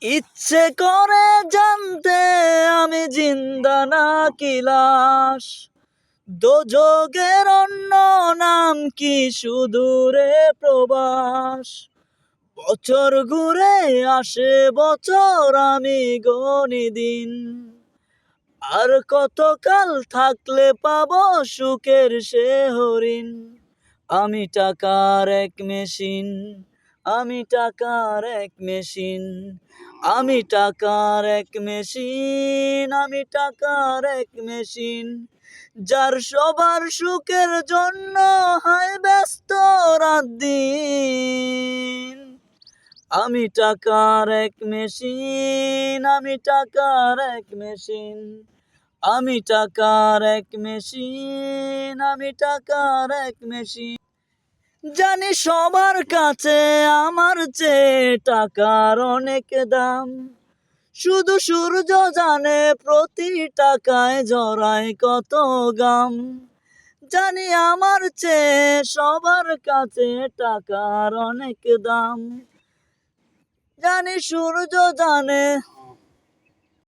ইচ্ছে করে জানতে আমি জিন্দা নাকি লাশ, দোজখের অন্য নাম কি সুদূরে প্রবাস। বছর ঘুরে আসে বছর, আমি গনি দিন, আর কতকাল থাকলে পাবো সুখের সে হরিণ। আমি টাকার এক মেশিন, আমি টাকার এক মেশিন, আমি টাকার এক মেশিন, আমি টাকার এক মেশিন, যার সবার সুখের জন্য হয় ব্যস্ত রাত দিন। আমি টাকার এক মেশিন, আমি টাকার এক মেশিন, আমি টাকার এক মেশিন, আমি টাকার এক মেশিন। জানি সবার কাছে আমার চেয়ে টাকার অনেক দাম, শুধু সূর্য জানে প্রতি টাকায় জড়ায় কত গাম। জানি আমার চেয়ে সবার কাছে টাকার অনেক দাম, জানি সূর্য জানে।